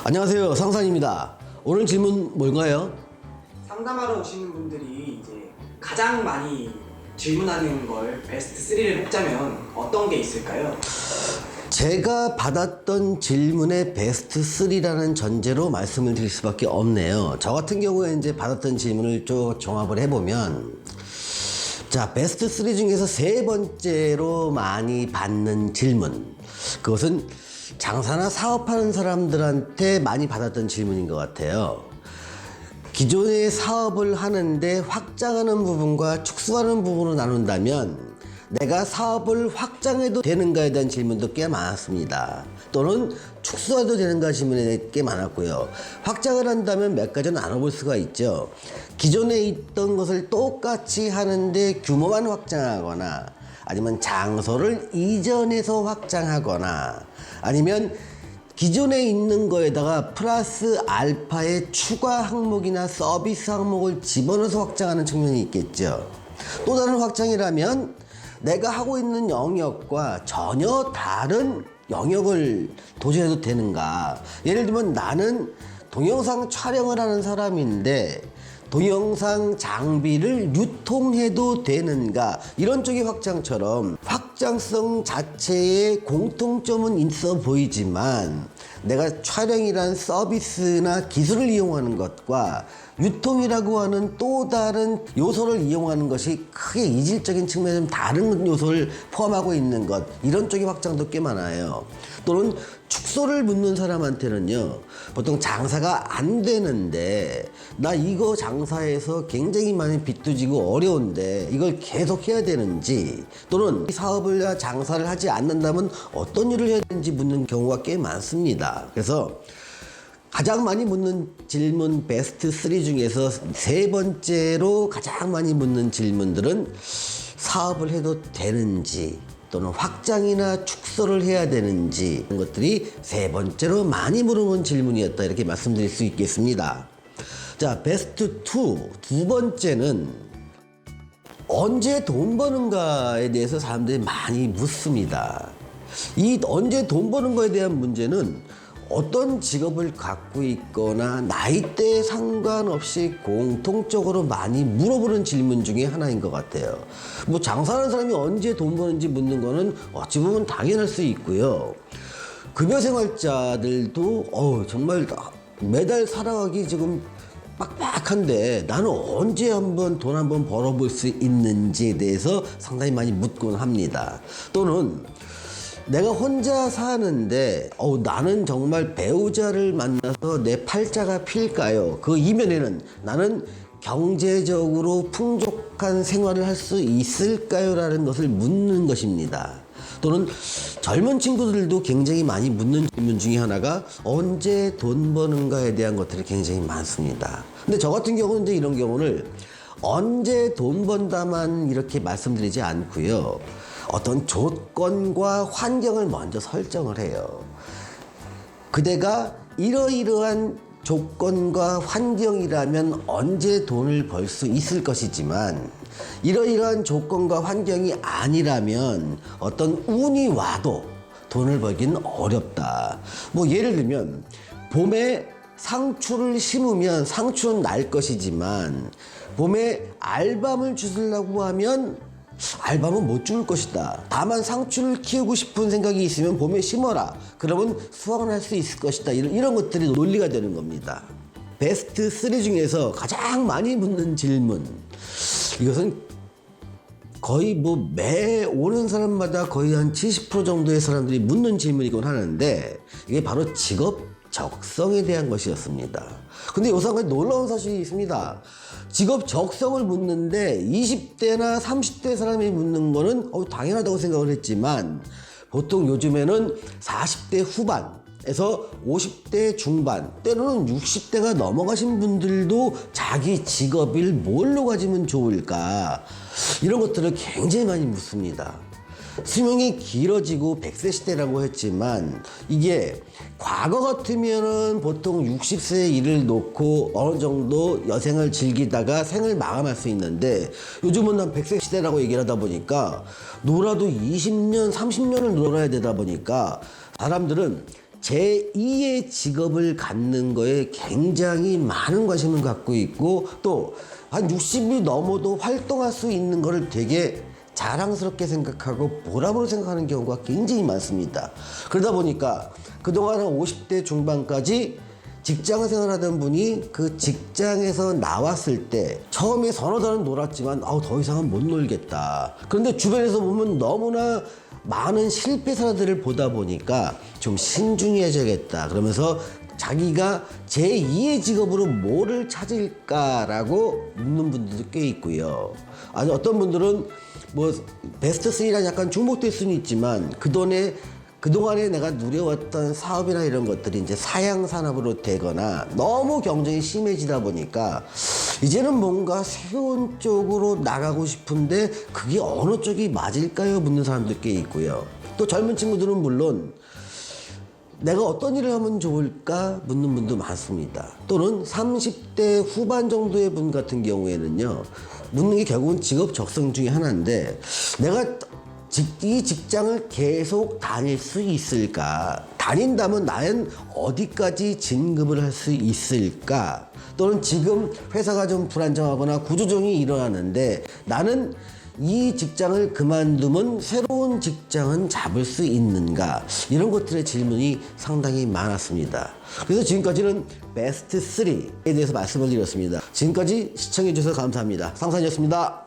안녕하세요, 상산입니다. 오늘 질문 뭔가요? 상담하러 오시는 분들이 이제 가장 많이 질문하는 걸 베스트 3를 뽑자면 어떤 게 있을까요? 제가 받았던 질문의 베스트 3라는 전제로 말씀을 드릴 수밖에 없네요. 저 같은 경우에 이제 받았던 질문을 쭉 종합을 해보면, 자, 베스트 3 중에서 세 번째로 많이 받는 질문. 그것은 장사나 사업하는 사람들한테 많이 받았던 질문인 것 같아요. 기존의 사업을 하는데 확장하는 부분과 축소하는 부분으로 나눈다면 내가 사업을 확장해도 되는가에 대한 질문도 꽤 많았습니다. 또는 축소해도 되는가 질문이 꽤 많았고요. 확장을 한다면 몇 가지는 나눠볼 수가 있죠. 기존에 있던 것을 똑같이 하는데 규모만 확장하거나, 아니면 장소를 이전해서 확장하거나, 아니면 기존에 있는 거에다가 플러스 알파의 추가 항목이나 서비스 항목을 집어넣어서 확장하는 측면이 있겠죠. 또 다른 확장이라면 내가 하고 있는 영역과 전혀 다른 영역을 도전해도 되는가. 예를 들면 나는 동영상 촬영을 하는 사람인데 동영상 장비를 유통해도 되는가, 이런 쪽의 확장처럼 확장성 자체에 공통점은 있어 보이지만 내가 촬영이란 서비스나 기술을 이용하는 것과 유통이라고 하는 또 다른 요소를 이용하는 것이 크게 이질적인 측면에 좀 다른 요소를 포함하고 있는 것, 이런 쪽의 확장도 꽤 많아요. 또는 축소를 묻는 사람한테는요, 보통 장사가 안 되는데 나 이거 장사해서 굉장히 많이 빚도 지고 어려운데 이걸 계속 해야 되는지, 또는 사업을 장사를 하지 않는다면 어떤 일을 해야 되는지 묻는 경우가 꽤 많습니다. 그래서 가장 많이 묻는 질문 베스트 3 중에서 세 번째로 가장 많이 묻는 질문들은 사업을 해도 되는지, 또는 확장이나 축소를 해야 되는지, 이런 것들이 세 번째로 많이 물어본 질문이었다, 이렇게 말씀드릴 수 있겠습니다. 자, 베스트 2, 두 번째는 언제 돈 버는가에 대해서 사람들이 많이 묻습니다. 이 언제 돈 버는 거에 대한 문제는 어떤 직업을 갖고 있거나 나이대에 상관없이 공통적으로 많이 물어보는 질문 중에 하나인 것 같아요. 뭐 장사하는 사람이 언제 돈 버는지 묻는 거는 어찌 보면 당연할 수 있고요. 급여생활자들도 정말 매달 살아가기 지금 빡빡한데 나는 언제 한번 돈 한번 벌어볼 수 있는지에 대해서 상당히 많이 묻곤 합니다. 또는 내가 혼자 사는데 나는 정말 배우자를 만나서 내 팔자가 필까요? 그 이면에는 나는 경제적으로 풍족한 생활을 할 수 있을까요? 라는 것을 묻는 것입니다. 또는 젊은 친구들도 굉장히 많이 묻는 질문 중에 하나가 언제 돈 버는가에 대한 것들이 굉장히 많습니다. 근데 저 같은 경우는 이제 이런 경우를 언제 돈 번다만 이렇게 말씀드리지 않고요, 어떤 조건과 환경을 먼저 설정을 해요. 그대가 이러이러한 조건과 환경이라면 언제 돈을 벌 수 있을 것이지만 이러이러한 조건과 환경이 아니라면 어떤 운이 와도 돈을 벌기는 어렵다. 뭐 예를 들면 봄에 상추를 심으면 상추는 날 것이지만 봄에 알밤을 주우려고 하면 알밤은 못 주울 것이다. 다만 상추를 키우고 싶은 생각이 있으면 봄에 심어라. 그러면 수확을 할 수 있을 것이다. 이런 것들이 논리가 되는 겁니다. 베스트 3 중에서 가장 많이 묻는 질문, 이것은 거의 매 오는 사람마다 거의 한 70% 정도의 사람들이 묻는 질문이곤 하는데, 이게 바로 직업 적성에 대한 것이었습니다. 근데 요상하게 놀라운 사실이 있습니다. 직업 적성을 묻는데 20대나 30대 사람이 묻는 거는 당연하다고 생각을 했지만, 보통 요즘에는 40대 후반에서 50대 중반, 때로는 60대가 넘어가신 분들도 자기 직업을 뭘로 가지면 좋을까, 이런 것들을 굉장히 많이 묻습니다. 수명이 길어지고 100세 시대라고 했지만 이게 과거 같으면은 보통 60세의 일을 놓고 어느 정도 여생을 즐기다가 생을 마감할 수 있는데, 요즘은 난 100세 시대라고 얘기를 하다 보니까 놀아도 20년, 30년을 놀아야 되다 보니까 사람들은 제2의 직업을 갖는 거에 굉장히 많은 관심을 갖고 있고 또 한 60이 넘어도 활동할 수 있는 거를 되게 자랑스럽게 생각하고 보람으로 생각하는 경우가 굉장히 많습니다. 그러다 보니까 그동안 한 50대 중반까지 직장 생활하던 분이 그 직장에서 나왔을 때 처음에 서너 달은 놀았지만 더 이상은 못 놀겠다. 그런데 주변에서 보면 너무나 많은 실패 사례들을 보다 보니까 좀 신중해져야겠다. 그러면서 자기가 제2의 직업으로 뭐를 찾을까라고 묻는 분들도 꽤 있고요. 아니 어떤 분들은 뭐 베스트 3란 약간 중복될 수는 있지만 그동안에 내가 누려왔던 사업이나 이런 것들이 이제 사양 산업으로 되거나 너무 경쟁이 심해지다 보니까 이제는 뭔가 새로운 쪽으로 나가고 싶은데 그게 어느 쪽이 맞을까요? 묻는 사람도 꽤 있고요. 또 젊은 친구들은 물론 내가 어떤 일을 하면 좋을까 묻는 분도 많습니다. 또는 30대 후반 정도의 분 같은 경우에는요, 묻는 게 결국은 직업 적성 중에 하나인데 내가 이 직장을 계속 다닐 수 있을까? 다닌다면 나는 어디까지 진급을 할 수 있을까? 또는 지금 회사가 좀 불안정하거나 구조조정이 일어나는데 나는 이 직장을 그만두면 새로운 직장은 잡을 수 있는가? 이런 것들의 질문이 상당히 많았습니다. 그래서 지금까지는 베스트 3에 대해서 말씀을 드렸습니다. 지금까지 시청해 주셔서 감사합니다. 상산이었습니다.